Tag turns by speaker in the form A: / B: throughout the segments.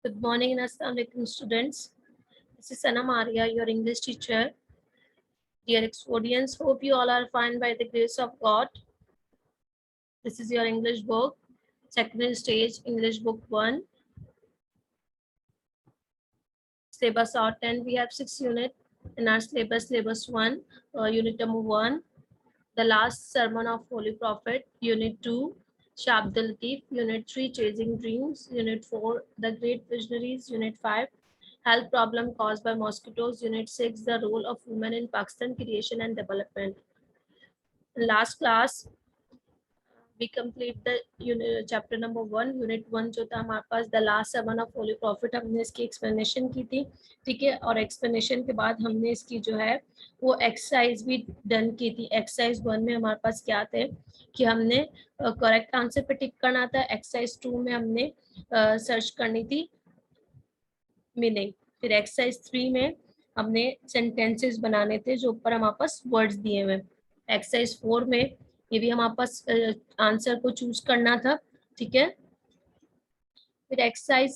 A: Good morning and Assalamu alaikum students. This is Sana Maria, your English teacher. Dear audience, hope you all are fine by the grace of God. This is your English book, second stage English book 1. Syllabus out 10, we have 6 units in our syllabus 1, unit number 1. The last sermon of Holy Prophet, unit 2. Shah Abdul Latif, unit 3, Chasing Dreams, unit 4, The Great Visionaries, unit 5, Health Problem Caused by Mosquitoes, unit 6, The Role of Women in Pakistan Creation and Development. In last class, we complete the unit chapter number 1, unit 1 जो था हमारे पास the last sermon of holy prophet, हमने इसकी explanation की थी, ठीक है। और एक्सप्लेनेशन के बाद हमने इसकी जो है वो एक्सरसाइज भी डन की थी। एक्सरसाइज 1 में हमारे पास क्या थे कि हमने करेक्ट आंसर पे टिक करना था। एक्सरसाइज 2 में हमने सर्च करनी थी मीनिंग। फिर एक्सरसाइज 3 में हमने सेंटेंसेस बनाने थे जो ऊपर हमारे पास वर्ड्स दिए हुए। एक्सरसाइज 4 में ये भी हमारे पास आंसर को चूज करना था, ठीक है। फिर एक्सरसाइज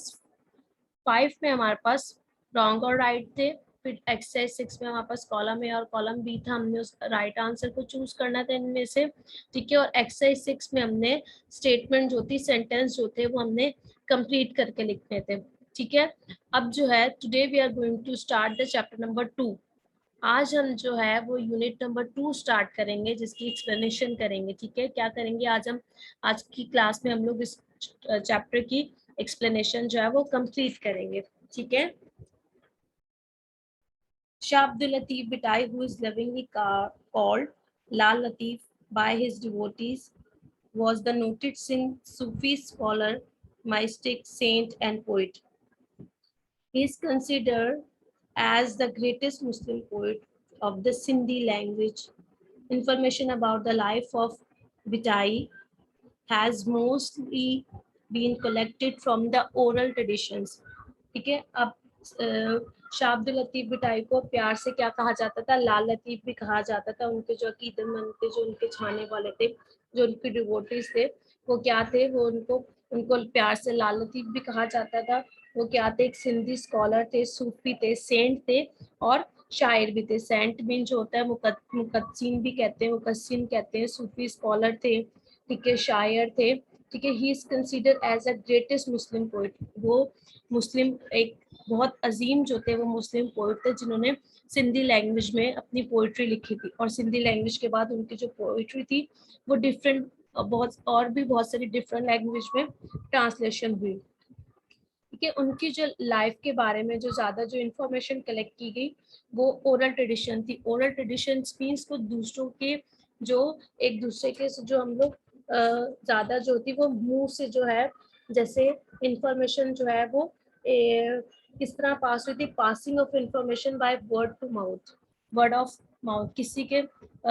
A: 5 में हमारे पास रॉन्ग और राइट थे। फिर एक्सरसाइज 6 में हमारे पास कॉलम ए और कॉलम बी था, हमने उस राइट आंसर को चूज करना था इनमें से, ठीक है। और एक्सरसाइज 6 में हमने स्टेटमेंट जो थी, सेंटेंस जो थे वो हमने कंप्लीट करके लिखने थे, ठीक है। अब जो है today we are going to start the chapter number 2। आज हम जो है वो यूनिट नंबर 2 स्टार्ट करेंगे जिसकी एक्सप्लेनेशन करेंगे, ठीक है। क्या करेंगे आज की क्लास में हम लोग इस चैप्टर की एक्सप्लेनेशन जो है वो कंप्लीट करेंगे, ठीक है। Shah Abdul Latif Bhittai, who is lovingly called Lal Latif by his devotees, was the noted Singh Sufi scholar, mystic, saint, and poet. He is considered as the greatest Muslim poet of the Sindhi language. Information about the life of Bhittai has mostly been collected from the oral traditions. ठीक है। अब शाह अब्दुल लतीफ भिटाई को प्यार से क्या कहा जाता था? लाल लतीफ भी कहा जाता था। उनके जो अकीदतमंद थे, जो उनके छाने वाले थे, जो उनके डिवोटीज थे, वो क्या थे? वो उनको प्यार से लाल लतीफ भी कहा जाता था। वो क्या थे? एक सिंधी स्कॉलर थे, सूफी थे, सेंट थे और शायर भी थे। सेंट मीन जो होता है मुकद्दसीन भी कहते हैं, मुकद्दसीन कहते हैं। सूफी स्कॉलर थे, ठीक है, शायर थे, ठीक है। He is considered as a greatest Muslim poet. वो मुस्लिम एक बहुत अजीम जो थे वो मुस्लिम पोइट थे जिन्होंने सिंधी लैंग्वेज में अपनी पोइट्री लिखी थी। और सिंधी लैंग्वेज के बाद उनकी जो पोइट्री थी वो डिफरेंट बहुत सारी डिफरेंट लैंग्वेज में ट्रांसलेशन हुई, ठीक है। उनकी जो लाइफ के बारे में जो ज्यादा जो इन्फॉर्मेशन कलेक्ट की गई वो ओरल ट्रेडिशन थी। ओरल ट्रेडिशन मीन्स को दूसरों के जो एक दूसरे के जो हम लोग ज्यादा जो होती वो मुंह से जो है जैसे इंफॉर्मेशन जो है वो किस तरह पास हुई थी? Passing of information by word to mouth, word of mouth, किसी के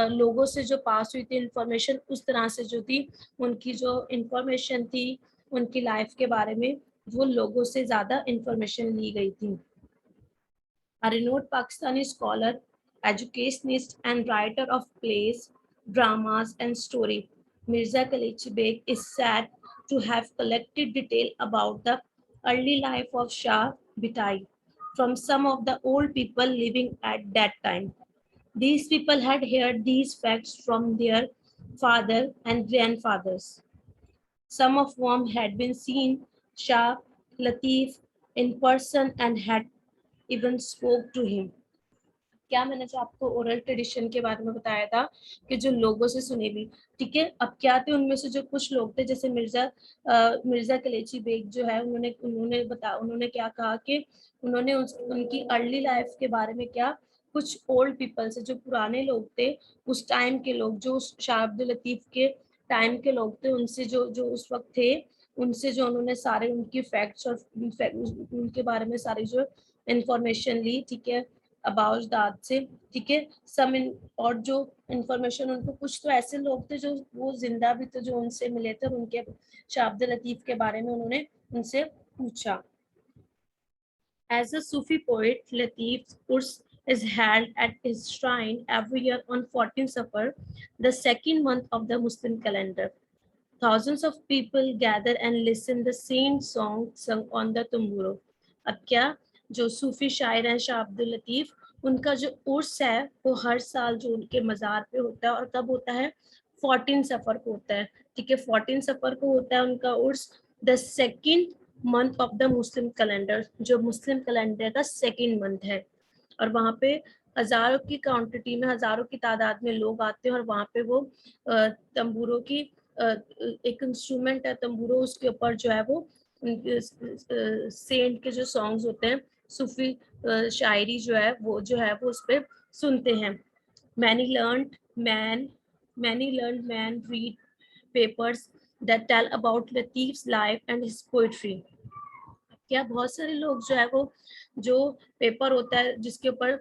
A: लोगों से जो पास हुई थी इंफॉर्मेशन, उस तरह से जो थी उनकी जो इंफॉर्मेशन थी उनकी लाइफ के बारे में वो लोगों से ज्यादा इंफॉर्मेशन ली गई थी। A renowned Pakistani scholar, educationist, and writer of plays, dramas, and story, Mirza Kalechi Beg is said to have collected detail about the early life of Shah Bhittai from some of the old people living at that time. These people had heard these facts from their father and grandfathers, some of whom had been seen Shah Latif in person and had even spoke to him. क्या मैंने जो आपको oral tradition के बारे में बताया था कि जो लोगों से सुने भी, ठीक है। अब क्या थे उनमें से जो कुछ लोग थे जैसे मिर्जा कलेची बेग जो है उन्होंने क्या कहा कि उन्होंने उनकी अर्ली लाइफ के बारे में क्या कुछ ओल्ड पीपल से, जो पुराने लोग थे उस टाइम के लोग, जो शाह अब्दुल लतीफ के टाइम के लोग थे, उनसे जो जो उस वक्त थे उनसे जो उन्होंने सारे उनकी फैक्ट्स और उनके बारे में सारी जो इंफॉर्मेशन ली, ठीक है, अबाउट दैट से, ठीक है। और जो इंफॉर्मेशन उनको कुछ तो ऐसे लोग थे जो वो जिंदा भी थे जो उनसे मिले थे और उनके शाह अब्दुल लतीफ के बारे में उन्होंने उनसे पूछा। As a Sufi poet, Latif's Urs is held at his shrine every year on 14 Safar, the second month of the Muslim calendar. Thousands of people gather and listen the same song sung on the tamburo. अब क्या, जो सूफी शायर हैं शाह अब्दुल लतीफ, उनका जो उर्स है वो हर साल जो उनके मज़ार पे होता है, और कब होता है, 14 सफ़र को होता है। ठीक है, 14 सफ़र को होता है उनका उर्स, the second month of the Muslim calendar, जो मुस्लिम कैलेंडर का सेकेंड मंथ है। और वहाँ पे हज़ारों की क्वांटिटी में, हज़ारों की तादाद में लोग आते हैं, और वहाँ पे वो तंबूरों की एक इंस्ट्रूमेंट है तंबूरो, उसके ऊपर जो है वो सेंट के जो सॉन्ग्स होते हैं, सूफी शायरी जो है वो उस पर सुनते हैं। Many learned men read papers that tell about Latif's life and his poetry. क्या बहुत सारे लोग जो है वो, जो पेपर होता है जिसके ऊपर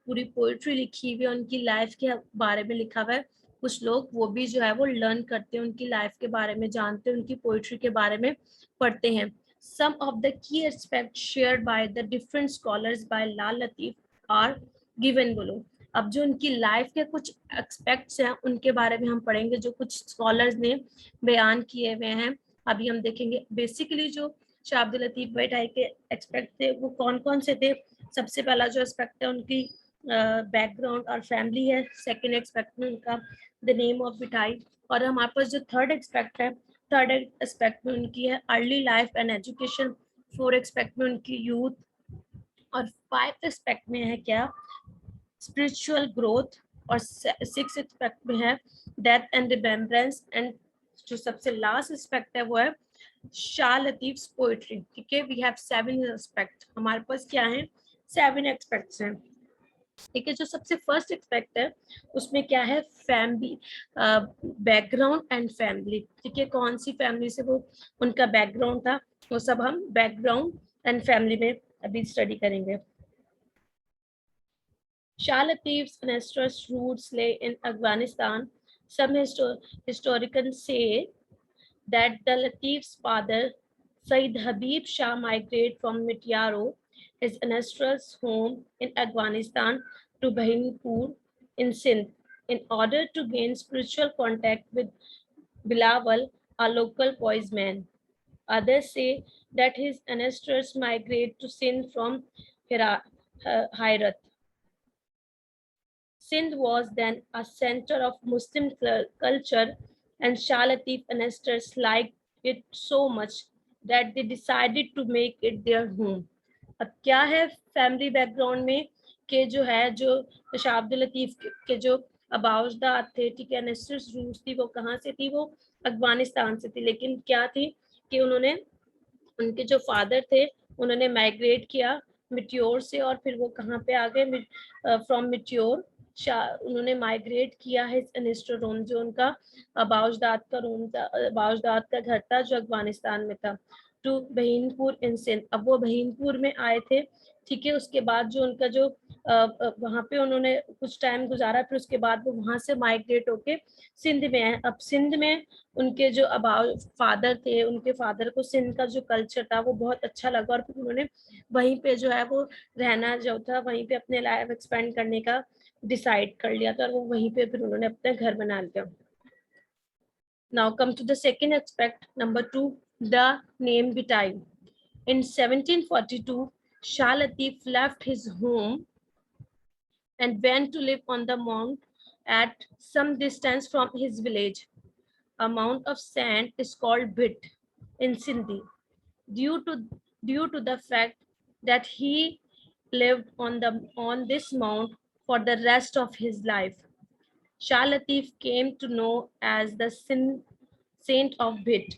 A: पूरी पोइट्री लिखी हुई है, उनकी लाइफ के बारे में लिखा हुआ है, कुछ लोग वो भी जो है वो लर्न करते हैं, उनकी लाइफ के बारे में जानते हैं, उनकी पोइट्री के बारे में पढ़ते हैं। Some of the key aspect shared by the different scholars by Lal Latif are given below. अब जो उनकी लाइफ के कुछ एक्सपेक्ट्स हैं उनके बारे में हम पढ़ेंगे, जो कुछ स्कॉलर्स ने बयान किए हुए हैं, अभी हम देखेंगे। बेसिकली जो शाह अब्दुल लतीफ भट्टाई के एक्सपेक्ट थे वो कौन कौन से थे। सबसे पहला जो एस्पेक्ट है उनकी बैकग्राउंड और फैमिली है। सेकंड एक्सपेक्ट में उनका द नेम ऑफ मिठाई। और हमारे पास जो थर्ड एक्सपेक्ट है, थर्ड एक्सपेक्ट में उनकी है early life and education. Fourth expect में उनकी यूथ। और फाइव एक्सपेक्ट में है क्या, स्पिरिचुअल ग्रोथ। और सिक्स एक्सपेक्ट में है डेथ एंड रिमेम्बरेंस। एंड जो सबसे लास्ट एक्सपेक्ट है वो है शाह लतीफ्स पोइट्री। ठीक है, वी हैव 7 एक्सपेक्ट, हमारे पास क्या है, 7 एक्सपेक्ट्स हैं। ठीक है, जो सबसे फर्स्ट एक्सपेक्ट है उसमें क्या है, फैमिली, बैकग्राउंड एंड फैमिली। ठीक है, कौन सी फैमिली से वो उनका बैकग्राउंड था, वो सब हम बैकग्राउंड एंड फैमिली में अभी स्टडी करेंगे। Shah Latif's ancestral roots lay in Afghanistan. Some historians say that the Latif's father, Said Habib Shah, migrated from Mityaro, his ancestral home in Afghanistan, to Bahinpur in Sindh in order to gain spiritual contact with Bilawal, a local poisman. Others say that his ancestors migrated to Sindh from Herat. Sindh was then a center of Muslim culture, and Shah Latif ancestors liked it so much that they decided to make it their home. अब क्या है family background में के जो है, जो शाह अब्दुल लतीफ के जो अबाउजदाद थे, ठीक है, एनेस्टर्स रूट्स थी, वो कहाँ से थी, वो अफगानिस्तान से थी। लेकिन क्या थी कि उन्होंने, उनके जो फादर थे उन्होंने माइग्रेट किया मिट्योर से, और फिर वो कहाँ पे आ गए, फ्रॉम मिट्योर उन्होंने माइग्रेट किया है एनेस्टरोम, जो उनका बाउजदाद का रूम था, बाउजदाद का घर था जो अफगानिस्तान में था, टू बहीनपुर इन सिंध। अब वो बहीनपुर में आए थे। ठीक है, उसके बाद जो उनका जो वहाँ पे उन्होंने कुछ टाइम गुजारा, फिर उसके बाद वो वहाँ से माइग्रेट होके सिंध में आए। अब सिंध में उनके जो अबाउ फादर थे, उनके फादर को सिंध का जो कल्चर था वो बहुत अच्छा लगा, और फिर उन्होंने वहीं पे जो है वो रहना जो था, वहीं पे अपने लाइफ एक्सपेंड करने का डिसाइड कर लिया था, और वो वहीं पे फिर उन्होंने अपना घर बना लिया। Now come to the second aspect, number 2, the name Bitai. In 1742, Shah Latif left his home and went to live on the mount at some distance from his village. A mount of sand is called Bit in Sindhi due to the fact that he lived on this mount for the rest of his life. Shah Latif came to know as the Saint of Bit.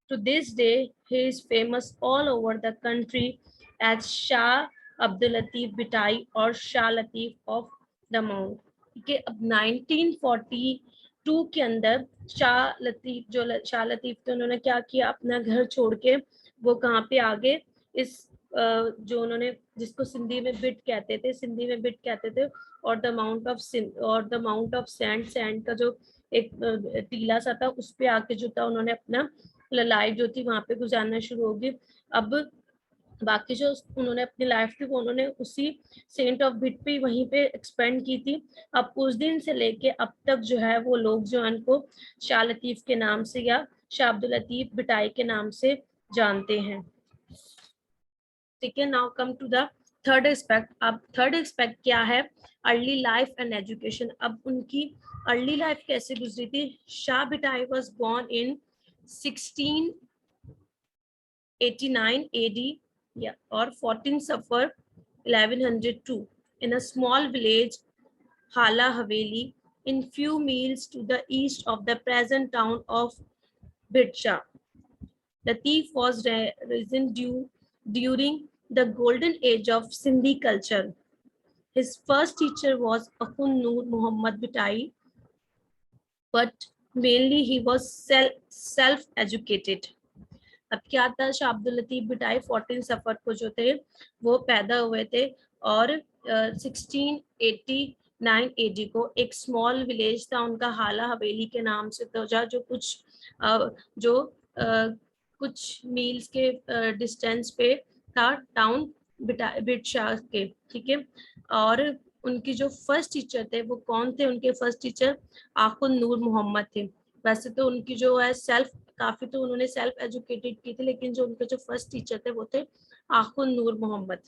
A: To this day, he is famous all over the country as Shah Abdul Latif Bitai or Shah Latif of the Mount. ठीक है, अब 1942 के अंदर शाह लतीफ थे, उन्होंने क्या किया, अपना घर छोड़ के वो कहाँ पे आगे, इस जो उन्होंने, जिसको सिंधी में बिट कहते थे, और द माउंट ऑफ सैंड का जो एक टीला सा था, उस पे आके जो था उन्होंने अपना लाइफ जो थी वहां पे गुजारना शुरू होगी। अब बाकी जो उन्होंने अपनी लाइफ थी वो उन्होंने उसी सेंट ऑफ बिट पे वहीं पे एक्सपेंड की थी। अब उस दिन से लेके अब तक जो है वो लोग जो है उनको शाह लतीफ के नाम से या शाह अब्दुल लतीफ बिटाई के नाम से जानते हैं। ठीक है, now come to the third aspect. अब थर्ड एस्पेक्ट क्या है? Early life and education. अब उनकी अर्ली लाइफ कैसे गुजरी थी? Shah Bhittai was born in 1689 AD, yeah, or 14 Safar 1102 in a small village Hala Haveli, in few miles to the east of the present town of Bidja. Latif was risen during the golden age of Sindhi culture. His first teacher was Akhund Noor Muhammad Bitai, but mainly he was self-educated. अब क्या था, शाह अब्दुल लतीफ बिटाई 14 सफर को जो थे वो पैदा हुए थे, और 1689 AD को एक स्मॉल विलेज था उनका हाला हवेली के नाम से, तो जो कुछ जो कुछ मील्स के डिस्टेंस पे था टाउन बिटशाह के। ठीक है, और उनकी जो फर्स्ट टीचर थे वो कौन थे? उनके फर्स्ट टीचर आखुन नूर मोहम्मद थे। वैसे तो उनकी जो है काफी तो उन्होंने सेल्फ एजुकेटेड की थी, लेकिन जो उनके जो फर्स्ट टीचर थे वो थे आखुन नूर Mohammad.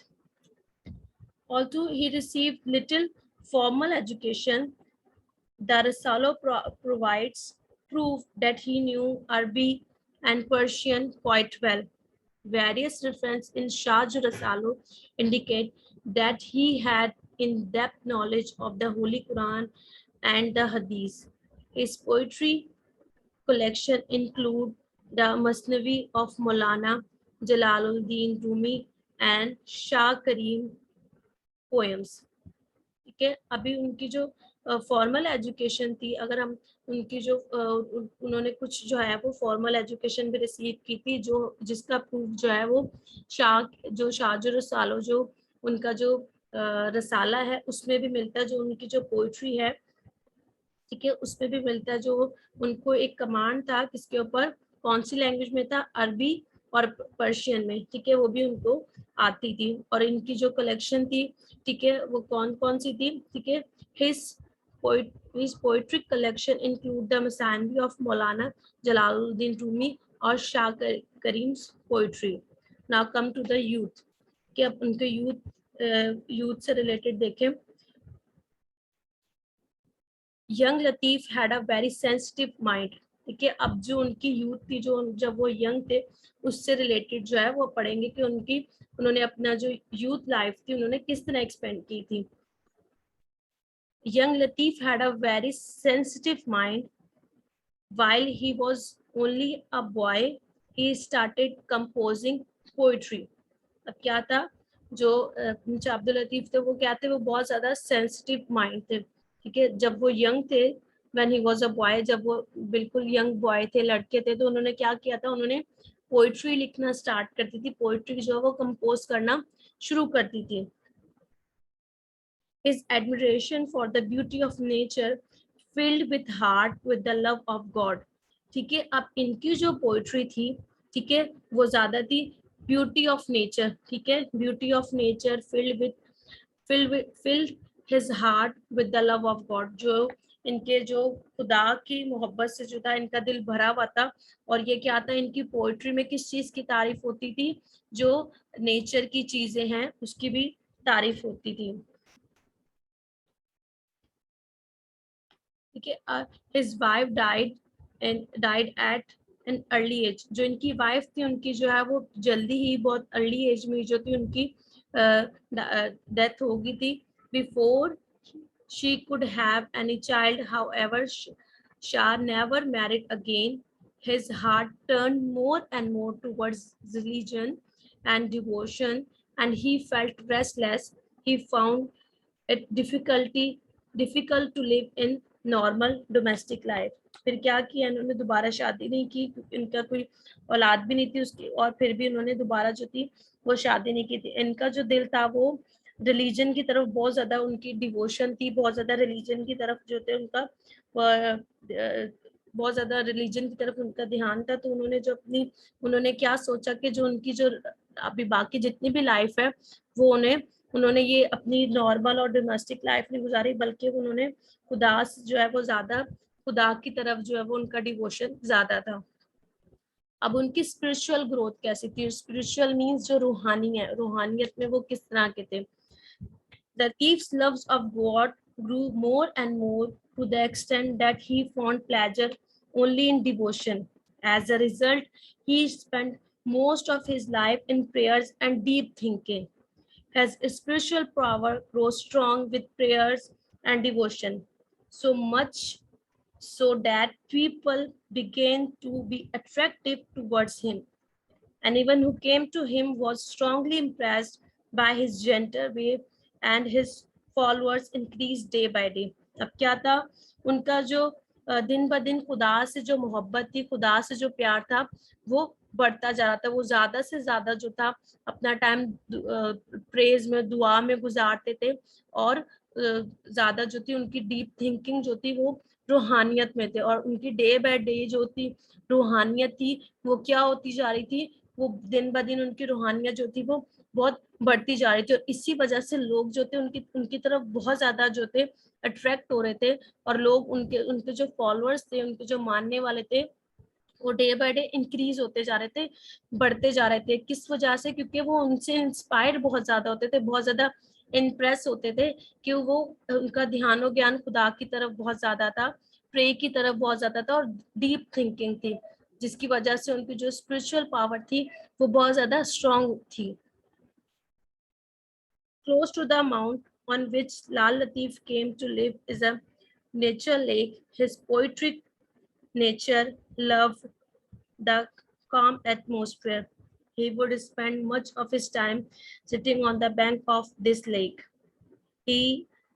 A: Although he received little formal education, the Risalo provides proof that he knew Arabic and Persian quite well. Various references in Shah's Risalo indicate that he had in-depth knowledge of the Holy Quran and the Hadith. His poetry collection include the Masnavi of Maulana Jalaluddin Rumi and Shah Karim poems. ठीक है, अभी उनकी जो formal education थी, अगर हम उनकी जो उन्होंने कुछ जो है वो फॉर्मल एजुकेशन भी रिसीव की थी, जो जिसका प्रूफ जो है वो शाहजो रसालो जो उनका जो रसाला है उसमें भी मिलता है, जो उनकी जो पोइट्री है, ठीक है, उसमें भी मिलता है। जो उनको एक कमांड था किसके ऊपर, कौन सी लैंग्वेज में था? अरबी और पर्शियन में। ठीक है, वो भी उनको आती थी। और इनकी जो कलेक्शन थी, ठीक है, वो कौन कौन सी थी? ठीक है, his poetry collection include the Masanvi of Maulana Jalaluddin Rumi और Shah Karim's poetry. Now come to the youth, कि अब उनके यूथ से रिलेटेड देखें। Young Latif had a very sensitive mind. ठीक है, अब जो उनकी यूथ थी, जो जब वो यंग थे, उससे रिलेटेड जो है वो पढ़ेंगे कि उन्होंने अपना जो यूथ लाइफ थी उन्होंने किस तरह एक्सपेंड की थी। Young Latif had a very sensitive mind. While he was only a boy, he started composing poetry. अब क्या था, जो अब्दुल लतीफ थे वो क्या थे? वो बहुत ज्यादा सेंसिटिव माइंड थे। ठीक है, जब वो यंग थे, when he was a boy, जब वो बिल्कुल यंग बॉय थे, लड़के थे, तो उन्होंने क्या किया था? उन्होंने पोइट्री लिखना स्टार्ट कर दी थी, पोइट्री जो है वो कंपोज करना शुरू कर दी थी। His admiration for the beauty of nature filled with heart with the love of God. ठीक है, अब इनकी जो पोइट्री थी, ठीक है, वो ज्यादा थी ब्यूटी ऑफ नेचर। ठीक है, beauty of nature filled his heart with the love of God. जो इनके जो खुदा की मोहब्बत से जो था इनका दिल भरा हुआ था। और ये क्या था, इनकी पोइट्री में किस चीज की तारीफ होती थी? जो नेचर की चीजें हैं उसकी भी तारीफ होती थी। ठीक है, his wife died at an early age. जो इनकी वाइफ थी उनकी जो है वो जल्दी ही बहुत अर्ली एज में जो थी उनकी डेथ हो गई थी। Before she could have any child, however Shah never married again. His heart turned more and more towards religion and devotion, and he felt restless. He found it difficult to live in normal domestic life. फिर क्या किया इन्होंने? दोबारा शादी नहीं की, इनका कोई औलाद भी नहीं थी उसकी, और फिर भी इन्होंने दोबारा जो थी वो शादी नहीं की थी। इनका जो दिल था वो रिलीजन की तरफ बहुत ज्यादा, उनकी डिवोशन थी बहुत ज्यादा रिलीजन की तरफ जो थे उनका बहुत ज्यादा रिलीजन की तरफ उनका ध्यान था। तो उन्होंने क्या सोचा कि जो उनकी जो अभी बाकी जितनी भी लाइफ है वो उन्होंने ये अपनी नॉर्मल और डोमेस्टिक लाइफ नहीं गुजारी, बल्कि उन्होंने खुदा जो है वो ज्यादा खुदा की तरफ जो है वो उनका डिवोशन ज्यादा था। अब उनकी स्पिरिचुअल ग्रोथ कैसी थी? स्पिरिचुअल मीन्स जो रूहानी है, रूहानियत में वो किस तरह के थे? Latif's love of God grew more and more to the extent that he found pleasure only in devotion. As a result, he spent most of his life in prayers and deep thinking. His spiritual power grows strong with prayers and devotion, so much so that people began to be attractive towards him. Anyone who came to him was strongly impressed by his gentle way, and his followers increased day by day. अब क्या था उनका जो दिन ब दिन खुदा से जो मोहब्बत थी, खुदा से जो प्यार था, वो बढ़ता जा रहा था। वो ज्यादा से ज्यादा जो था अपना टाइम प्रेज में, दुआ में गुजारते थे, और ज्यादा जो थी उनकी डीप थिंकिंग जो थी वो रूहानियत में थे, और उनकी डे बाय डे जो थी रूहानियत थी वो क्या होती जा रही थी, वो दिन ब दिन उनकी रूहानियत जो थी वो बहुत बढ़ती जा रही थी। और इसी वजह से लोग जो थे उनकी उनकी तरफ बहुत ज्यादा जो थे अट्रैक्ट हो रहे थे, और लोग उनके उनके जो फॉलोअर्स थे, उनके जो मानने वाले थे, वो डे बाय डे इंक्रीज होते जा रहे थे, बढ़ते जा रहे थे। किस वजह से? क्योंकि वो उनसे इंस्पायर बहुत ज्यादा होते थे, बहुत ज्यादा इम्प्रेस होते थे, कि वो उनका ध्यान और ज्ञान खुदा की तरफ बहुत ज्यादा था, प्रे की तरफ बहुत ज्यादा था, और डीप थिंकिंग थी, जिसकी वजह से उनकी जो स्पिरिचुअल पावर थी वो बहुत ज्यादा स्ट्रॉन्ग थी। Close to the mount on which Lal Latif came to live is a nature lake. His poetic nature loved the calm atmosphere. He would spend much of his time sitting on the bank of this lake.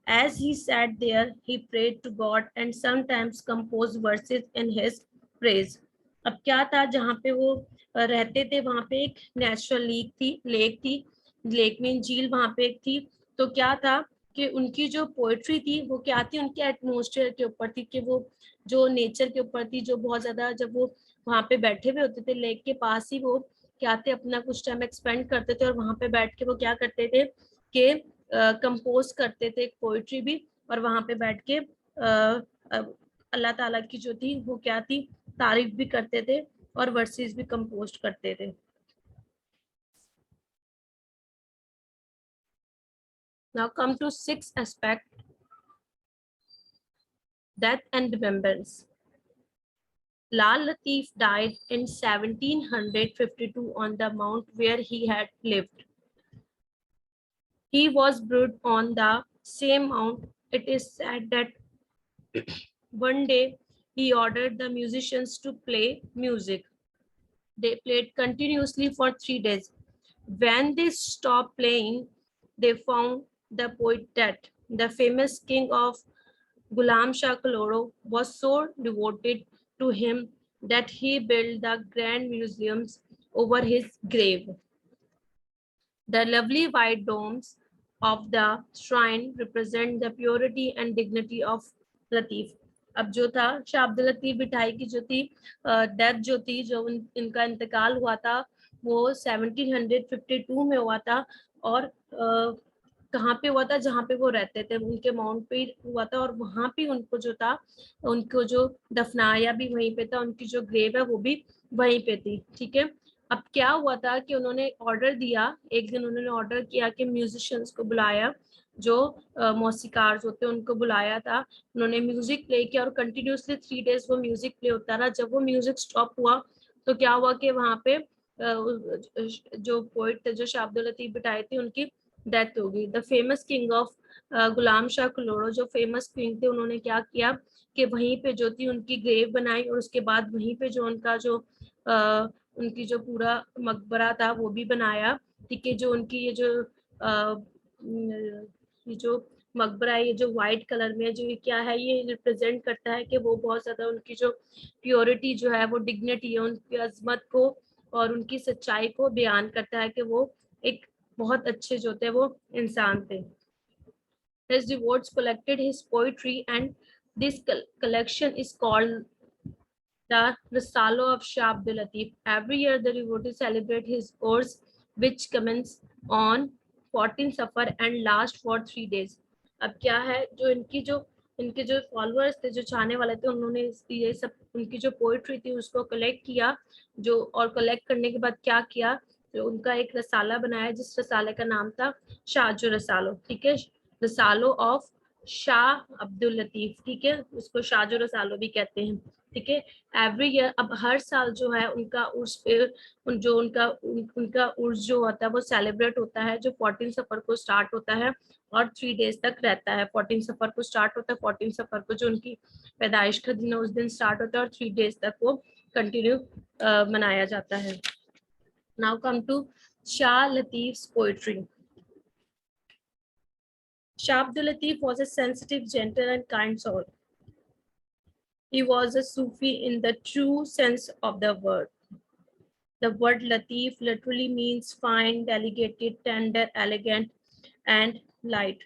A: As he sat there, he prayed to God and sometimes composed verses in his praise. अब क्या था, जहाँ पे वो रहते थे वहां पे एक नेचुरल लेक में झील वहां पे एक थी। तो क्या था कि उनकी जो पोएट्री थी वो क्या थी, उनके एटमोस्फेयर के ऊपर थी, कि वो जो नेचर के ऊपर थी, जो बहुत ज्यादा, जब वो वहां पे बैठे हुए होते थे लेक के पास ही, वो क्या थे अपना कुछ टाइम एक्सपेंड करते थे, और वहां पे बैठ के वो क्या करते थे कि कंपोज करते थे पोइट्री भी, और वहां पे बैठ के अल्लाह ताला की जो थी वो क्या थी, तारीफ भी करते थे, और वर्सेस भी कंपोज करते थे। Now come to sixth aspect, death and remembrance. Lal Latif died in 1752 on the mount where he had lived. He was buried on the same mount. It is said that one day he ordered the musicians to play music. They played continuously for 3 days. When they stopped playing, they found the poet dead. The famous king of Ghulam Shah Kaloro was so devoted to him that he built the grand museums over his grave. The lovely white domes of the shrine represent the purity and dignity of Latif. अब जो था शाह अब्दुल लतीफ बिठाई की जो थी death जो थी, जो इनका इंतकाल हुआ था वो 1752 में हुआ था, और कहाँ पे हुआ था? जहाँ पे वो रहते थे उनके माउंट पे हुआ था, और वहां पे उनको जो था, उनको जो दफनाया भी वहीं पे था, उनकी जो ग्रेव है वो भी वहीं पे थी। ठीक है, अब क्या हुआ था कि उन्होंने ऑर्डर दिया, एक दिन उन्होंने ऑर्डर किया कि म्यूजिशियंस को बुलाया, जो मौसीकार होते हैं उनको बुलाया था। उन्होंने म्यूजिक प्ले किया, और कंटिन्यूसली 3 डेज वो म्यूजिक प्ले होता रहा। जब वो म्यूजिक स्टॉप हुआ तो क्या हुआ कि वहाँ पे जो पोइट थे, जो शाह अब्दुल लतीफ बिठाई थी, उनकी डेथ हो गई। The famous king of Ghulam Shah कलोड़ो, जो फेमस किंग थे, उन्होंने क्या किया कि वहीं पे जो थी उनकी ग्रेव बनाई, और उसके बाद वहीं पे जो उनका जो उनकी जो पूरा मकबरा था वो भी बनाया। ठीक है, जो उनकी ये जो मकबरा है, ये जो व्हाइट कलर में है, जो ये क्या है, ये रिप्रेजेंट करता है कि वो बहुत ज्यादा उनकी जो प्योरिटी जो है, वो डिग्निटी है, उनकी अजमत को और उनकी सच्चाई को बयान करता है कि वो एक बहुत अच्छे जो थे वो इंसान थे। His devotees collected his poetry, and this collection is called the Risalo of Shah Abdul Latif. Every year, the devotees celebrate his course which commence on 14 suffer and last for 3 days। अब क्या है, जो इनके जो followers थे, जो चाहने वाले थे, उन्होंने ये सब उनकी जो पोइट्री थी उसको कलेक्ट किया, जो और कलेक्ट करने के बाद क्या किया, तो उनका एक रसाला बनाया जिस रसाले का नाम था शाहजो रसालो। ठीक है, रसालो ऑफ शाह अब्दुल लतीफ। ठीक है, उसको शाहजो रसालो भी कहते हैं। ठीक है, एवरी ईयर, अब हर साल जो है उनका उर्स पे जो उनका उर्स जो होता है वो सेलिब्रेट होता है, जो 14 सफर को स्टार्ट होता है और 3 डेज तक रहता है। 14 सफर को स्टार्ट होता है, 14 सफर को जो उनकी पैदाइश का दिन है उस दिन स्टार्ट होता है और 3 डेज तक वो कंटिन्यू मनाया जाता है। Now come to Shah Latif's poetry. Shah Abdul Latif was a sensitive, gentle, and kind soul. He was a Sufi in the true sense of the word. The word Latif literally means fine, delicate, tender, elegant, and light.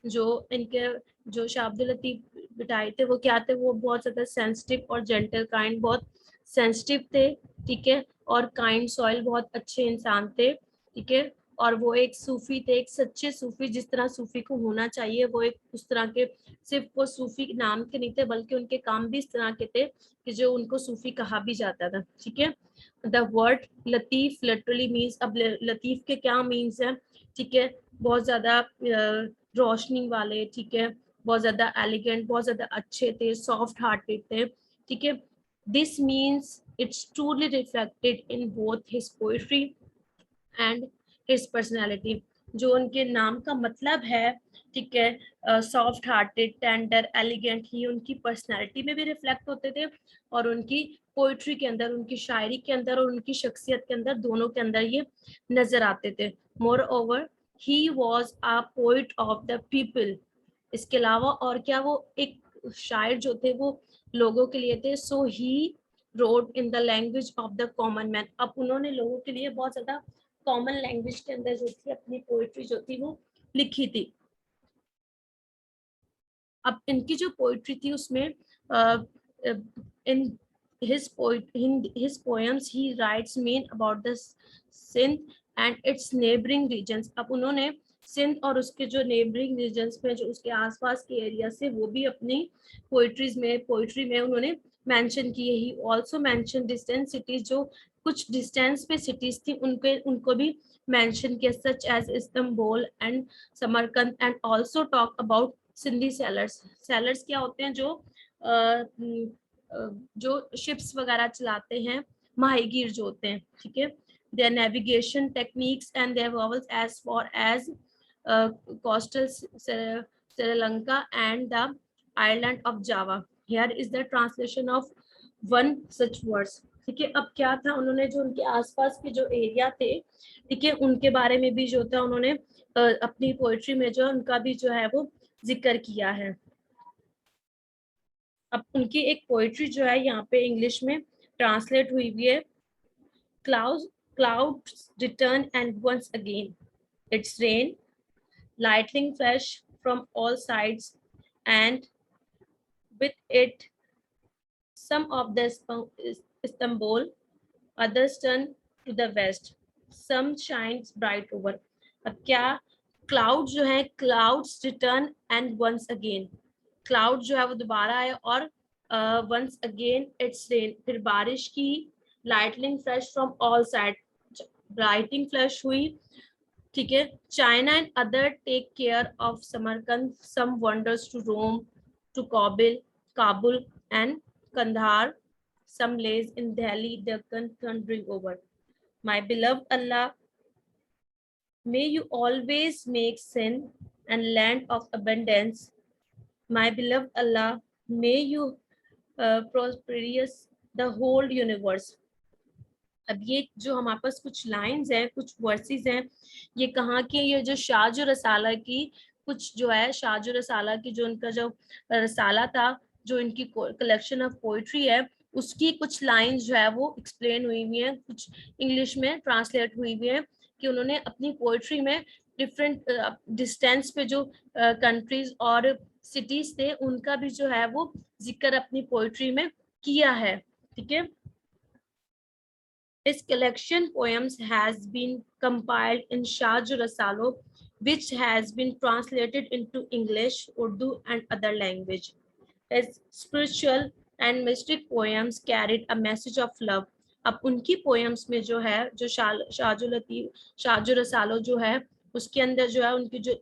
A: जो शाह अब्दुल लतीफ बिठाए थे वो क्या थे, वो बहुत ज्यादा sensitive और जेंटल काइंड, बहुत सेंसिटिव थे। ठीक है, और काइंड सॉइल, बहुत अच्छे इंसान थे। ठीक है, और वो एक सूफी थे, एक सच्चे सूफी, जिस तरह सूफी को होना चाहिए वो एक उस तरह के, सिर्फ वो सूफी नाम के नहीं थे बल्कि उनके काम भी इस तरह के थे कि जो उनको सूफी कहा भी जाता था। ठीक है, the word Latif literally means, अब लतीफ के क्या मीन्स है। ठीक है, बहुत ज्यादा रोशनी वाले। ठीक है, बहुत ज्यादा एलिगेंट, बहुत ज्यादा अच्छे थे, सॉफ्ट हार्टेड थे। ठीक है, this means it's truly reflected in both his poetry and his personality. जो उनके नाम का मतलब है, ठीक है, सॉफ्ट हार्टेड, टेंडर, एलिगेंट, ही उनकी पर्सनैलिटी में भी रिफ्लेक्ट होते थे और उनकी पोइट्री के अंदर, उनकी शायरी के अंदर और उनकी शख्सियत के अंदर, दोनों के अंदर ये नजर आते थे। More over he was a poet of the people. इसके अलावा और क्या, वो एक शायर जो थे वो लोगों के लिए थे। So he wrote in the language of the common man. अब उन्होंने लोगों के लिए बहुत ज्यादा कॉमन लैंग्वेज के अंदर जो थी अपनी पोइट्री जो थी वो लिखी थी। अब इनकी जो पोइट्री थी उसमें इन his poems he writes mean about the Sindh and its neighboring regions। अब उन्होंने सिंध और उसके जो नेबरिंग रीजन्स में, जो उसके आसपास के एरिया से, वो भी अपनी पोइट्री में उन्होंने मेंशन की है। ही आल्सो मेंशन डिस्टेंस सिटीज, जो कुछ डिस्टेंस पे सिटीज थी उनको भी मेंशन किया, such as Istanbul and Samarkand, and also talk about Sindhi sailors. Sailors क्या होते हैं, जो शिप्स वगैरह चलाते हैं, माहीगीर जो होते हैं। ठीक है, their navigation techniques and their vowels as far as coastal Sri Lanka and the island of Java। Here is the translation of one such words। ठीक है, अब क्या था, उन्होंने जो उनके आसपास के जो एरिया थे, ठीक है, उनके बारे में भी जो था उन्होंने अपनी पोएट्री में जो उनका भी जो है वो जिक्र किया है। अब उनकी एक पोएट्री जो है यहाँ पे इंग्लिश में ट्रांसलेट हुई हुई है। Clouds return and once again it's rain, lightning flash from all sides, and with it some of the Istanbul, others turn to the west, some shines bright over। अब क्या, क्लाउड जो है, clouds return and once again, cloud जो है वो दोबारा आए और वंस अगेन इट्स रेन, फिर बारिश की, lightning flash from all side, lighting flash हुई। ठीक है, China and other take care of Samarkand, some wonders to Rome, to Kabul and Kandahar, some lays in Delhi, Deccan, thundering over। My beloved Allah, may you always make sin and land of abundance। My beloved Allah, may you prosperous the whole universe। अब ये जो हमारे पास कुछ lines हैं, कुछ versus हैं, ये कहाँ की, ये जो शाहजो रसाला की कुछ जो है, शाहजो रसाला की जो उनका जो रसाला था, जो इनकी कलेक्शन ऑफ पोइट्री है, उसकी कुछ लाइंस जो है वो एक्सप्लेन हुई हुई है, कुछ इंग्लिश में ट्रांसलेट हुई हुई है, कि उन्होंने अपनी पोइट्री में डिफरेंट डिस्टेंस पे जो कंट्रीज और सिटीज थे उनका भी जो है वो जिक्र अपनी पोइट्री में किया है। ठीक है, His collection poems has been compiled in Shahjur Rasalo, which has been translated into English, Urdu, and other language. His spiritual and mystic poems carried a message of love. अब उनकी पोएम्स में जो है, जो शाहजुल रसालो जो है, उसके अंदर जो है उनकी जो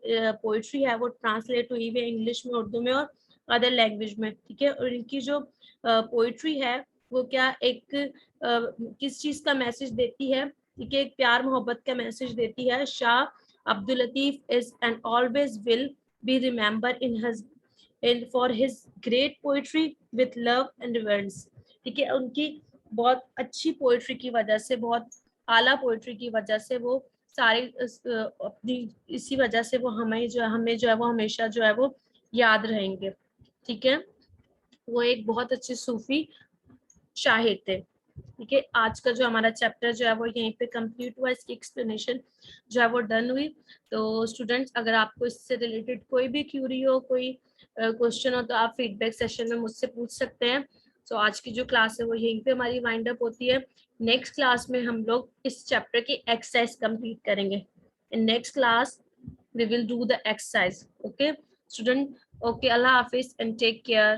A: पोइट्री है वो ट्रांसलेट हुई है इंग्लिश में, उर्दू में और अदर लैंग्वेज में, ठीक है। और इनकी जो पोइट्री है वो क्या एक किस चीज का मैसेज देती है, ठीक है, एक प्यार मोहब्बत का मैसेज देती है। Shah Abdul Latif is and always will be remember in for his great poetry with love and reverse, ठीक है। उनकी बहुत अच्छी पोइट्री की वजह से, बहुत आला पोइट्री की वजह से वो सारे अपनी इसी वजह से वो हमें जो है वो हमेशा जो है वो याद रहेंगे, ठीक है। वो एक बहुत अच्छे सूफी शाहिर थे, ठीक है। आज का जो हमारा चैप्टर जो है वो यहीं पे कंप्लीट हुआ, इसकी एक्सप्लेनेशन जो है वो डन हुई। तो स्टूडेंट्स, अगर आपको इससे रिलेटेड कोई भी क्यूरी हो, कोई क्वेश्चन हो, तो आप फीडबैक सेशन में मुझसे पूछ सकते हैं। तो आज की जो क्लास है वो यहीं पे हमारी वाइंड अप होती है। नेक्स्ट क्लास में हम लोग इस चैप्टर की एक्सरसाइज कंप्लीट करेंगे। In next class we will do the exercise. Okay student, okay, Allah Hafiz and take care.